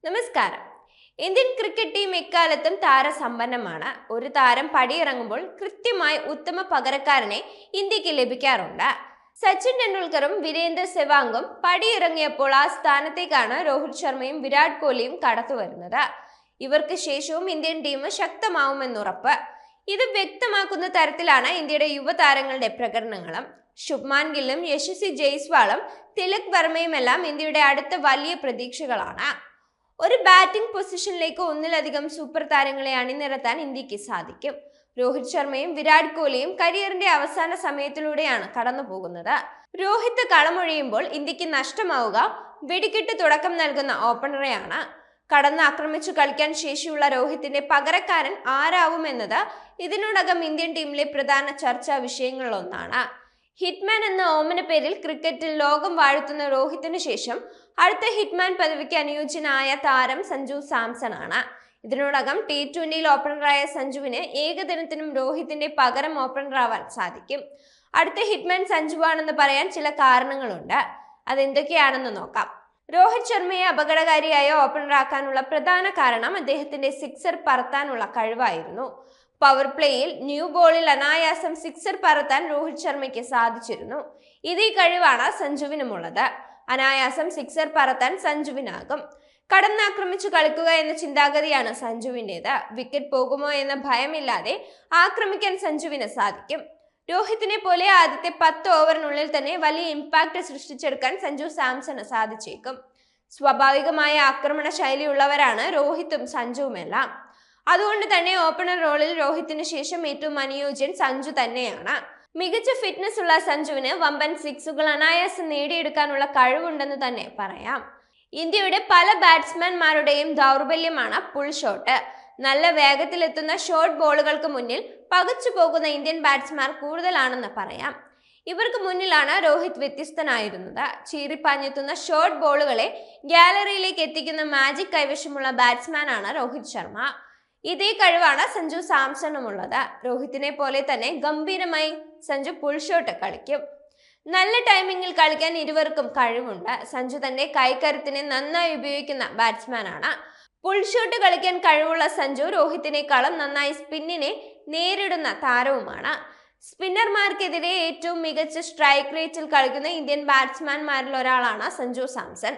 നമസ്കാരം. Indian cricket team എക്കാലത്തും താരസമ്പന്നമാണ്. ഒരു താരം പടിയിറങ്ങുമ്പോൾ കൃത്യമായി ഉത്തമ പകരക്കാരനെ ഇന്ത്യക്ക് ലഭിക്കാറുണ്ട്. സച്ചിൻ ടെണ്ടുൽക്കറും വീരേന്ദർ സെവാഗും പടിയിറങ്ങിയപ്പോൾ ആ സ്ഥാനത്തേക്കാണ് രോഹിത് ശർമ്മയും വിരാട് കോഹ്ലിയും കടന്നു വരുന്നത്. ഇവർക്ക് ശേഷവും ഇന്ത്യൻ ടീം ശക്തമാവുമെന്നുറപ്പ്. ഇത് വ്യക്തമാക്കുന്ന തരത്തിലാണ് ഇന്ത്യയുടെ യുവതാരങ്ങളുടെ പ്രകടനങ്ങളും. ശുഭ്മാൻ ഗില്ലും യശസ്വി ജയ്സ്വാളും തിലക് വർമ്മയുമെല്ലാം ഇന്ത്യയുടെ അടുത്ത വലിയ പ്രതീക്ഷകളാണ്. ഒരു ബാറ്റിംഗ് പൊസിഷനിലേക്ക് ഒന്നിലധികം സൂപ്പർ താരങ്ങളെ അണിനിരത്താൻ ഇന്ത്യക്ക് സാധിക്കും. രോഹിത് ശർമ്മയും വിരാട് കോഹ്ലിയും കരിയറിന്റെ അവസാന സമയത്തിലൂടെയാണ് കടന്നു പോകുന്നത്. രോഹിത് കളമൊഴിയുമ്പോൾ ഇന്ത്യക്ക് നഷ്ടമാവുക വെടിക്കെട്ട് തുടക്കം നൽകുന്ന ഓപ്പണറെയാണ്. കടന്ന് ആക്രമിച്ചു കളിക്കാൻ ശേഷിയുള്ള രോഹിത്തിന്റെ പകരക്കാരൻ ആരാവുമെന്നത് ഇതിനോടകം ഇന്ത്യൻ ടീമിലെ പ്രധാന ചർച്ചാ വിഷയങ്ങളിലൊന്നാണ്. ഹിറ്റ്മാൻ എന്ന ഓമന പേരിൽ ക്രിക്കറ്റിൽ ലോകം വാഴ്ത്തുന്ന രോഹിത്തിന് ശേഷം അടുത്ത ഹിറ്റ്മാൻ പദവിക്ക് അനുയോജ്യനായ താരം സഞ്ജു സാംസൺ ആണ്. ഇതിനോടകം T20 ഓപ്പണറായ സഞ്ജുവിന് ഏകദിനത്തിനും രോഹിത്തിന്റെ പകരം ഓപ്പണറാവാൻ സാധിക്കും. അടുത്ത ഹിറ്റ്മാൻ സഞ്ജുവാണെന്ന് പറയാൻ ചില കാരണങ്ങളുണ്ട്. അതെന്തൊക്കെയാണെന്ന് നോക്കാം. രോഹിത് ശർമ്മയെ അപകടകാരിയായ ഓപ്പണറാക്കാനുള്ള പ്രധാന കാരണം അദ്ദേഹത്തിന്റെ സിക്സർ പറത്താനുള്ള കഴിവായിരുന്നു. പവർ പ്ലേയിൽ ന്യൂ ബോളിൽ അനായാസം സിക്സർ പറത്താൻ രോഹിത് ശർമ്മയ്ക്ക് സാധിച്ചിരുന്നു. ഇതേ കഴിവാണ് സഞ്ജുവിനുമുള്ളത്. അനായാസം സിക്സർ പറത്താൻ സഞ്ജുവിനാകും. കടന്നാക്രമിച്ചു കളിക്കുക എന്ന ചിന്താഗതിയാണ് സഞ്ജുവിൻ്റെത്. വിക്കറ്റ് പോകുമോ എന്ന ഭയമില്ലാതെ ആക്രമിക്കാൻ സഞ്ജുവിന് സാധിക്കും. രോഹിത്തിനെ പോലെ ആദ്യത്തെ 10 ഓവറിനുള്ളിൽ തന്നെ വലിയ ഇമ്പാക്ട് സൃഷ്ടിച്ചെടുക്കാൻ സഞ്ജു സാംസണ് സാധിച്ചേക്കും. സ്വാഭാവികമായ ആക്രമണ ശൈലിയുള്ളവരാണ് രോഹിത്തും സഞ്ജുവുമെല്ലാം. അതുകൊണ്ട് തന്നെ ഓപ്പണർ റോളിൽ രോഹിത്തിന് ശേഷം ഏറ്റവും അനുയോജ്യൻ സഞ്ജു തന്നെയാണ്. മികച്ച ഫിറ്റ്നസ് ഉള്ള സഞ്ജുവിന് വമ്പൻ സിക്സുകൾ അനായാസം നേടിയെടുക്കാനുള്ള കഴിവുണ്ടെന്ന് തന്നെ പറയാം. ഇന്ത്യയുടെ പല ബാറ്റ്സ്മാൻമാരുടെയും ദൗർബല്യമാണ് പുൾ ഷോട്ട്. നല്ല വേഗത്തിലെത്തുന്ന ഷോർട്ട് ബോളുകൾക്ക് മുന്നിൽ പകച്ചു പോകുന്ന ഇന്ത്യൻ ബാറ്റ്സ്മാൻ കൂടുതലാണെന്ന് പറയാം. ഇവർക്ക് മുന്നിലാണ് രോഹിത് വ്യത്യസ്തനായിരുന്നത്. ചീറിപ്പാഞ്ഞെത്തുന്ന ഷോർട്ട് ബോളുകളെ ഗാലറിയിലേക്ക് എത്തിക്കുന്ന മാജിക് കൈവശമുള്ള ബാറ്റ്സ്മാനാണ് രോഹിത് ശർമ്മ. ഇതേ കഴിവാണ് സഞ്ജു സാംസണുമുള്ളത്. രോഹിത്തിനെ പോലെ തന്നെ ഗംഭീരമായി സഞ്ജു പുൾ ഷോട്ട് കളിക്കും. നല്ല ടൈമിങ്ങിൽ കളിക്കാൻ ഇരുവർക്കും കഴിവുണ്ട്. സഞ്ജു തന്റെ കൈക്കരുത്തിനെ നന്നായി ഉപയോഗിക്കുന്ന ബാറ്റ്സ്മാനാണ്. പുൾ ഷോട്ട് കളിക്കാൻ കഴിവുള്ള സഞ്ജു രോഹിത്തിനേക്കാളും നന്നായി സ്പിന്നിനെ നേരിടുന്ന താരവുമാണ്. സ്പിന്നർമാർക്കെതിരെ ഏറ്റവും മികച്ച സ്ട്രൈക്ക് റേറ്റിൽ കളിക്കുന്ന ഇന്ത്യൻ ബാറ്റ്സ്മാൻമാരിൽ ഒരാളാണ് സഞ്ജു സാംസൺ.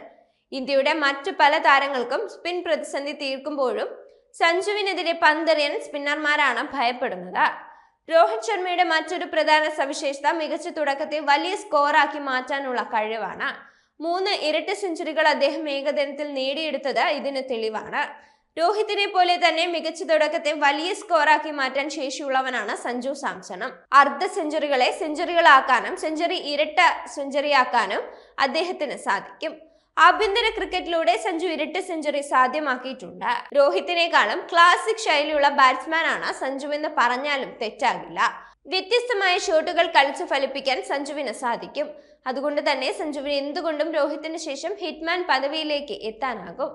ഇന്ത്യയുടെ മറ്റു പല താരങ്ങൾക്കും സ്പിൻ പ്രതിസന്ധി തീർക്കുമ്പോഴും സഞ്ജുവിനെതിരെ പന്തെറിയാൻ സ്പിന്നർമാരാണ് ഭയപ്പെടുന്നത്. രോഹിത് ശർമ്മയുടെ മറ്റൊരു പ്രധാന സവിശേഷത മികച്ച തുടക്കത്തെ വലിയ സ്കോറാക്കി മാറ്റാനുള്ള കഴിവാണ്. 3 ഇരട്ട സെഞ്ചുറികൾ അദ്ദേഹം ഏകദിനത്തിൽ നേടിയെടുത്തത് ഇതിന് തെളിവാണ്. രോഹിത്തിനെ പോലെ തന്നെ മികച്ച തുടക്കത്തെ വലിയ സ്കോറാക്കി മാറ്റാൻ ശേഷിയുള്ളവനാണ് സഞ്ജു സാംസണും. അർദ്ധ സെഞ്ചുറികളെ സെഞ്ചുറികളാക്കാനും സെഞ്ചുറി ഇരട്ട സെഞ്ചുറിയാക്കാനും അദ്ദേഹത്തിന് സാധിക്കും. ആഭ്യന്തര ക്രിക്കറ്റിലൂടെ സഞ്ജു ഇരട്ട സെഞ്ചുറി സാധ്യമാക്കിയിട്ടുണ്ട്. രോഹിത്തിനേക്കാളും ക്ലാസിക് ശൈലിയുള്ള ബാറ്റ്സ്മാനാണ് സഞ്ജു എന്ന് പറഞ്ഞാലും തെറ്റാകില്ല. വ്യത്യസ്തമായ ഷോട്ടുകൾ കളിച്ചു ഫലിപ്പിക്കാൻ സഞ്ജുവിന് സാധിക്കും. അതുകൊണ്ട് തന്നെ സഞ്ജുവിന് എന്തുകൊണ്ടും രോഹിത്തിന് ശേഷം ഹിറ്റ്മാൻ പദവിയിലേക്ക് എത്താനാകും.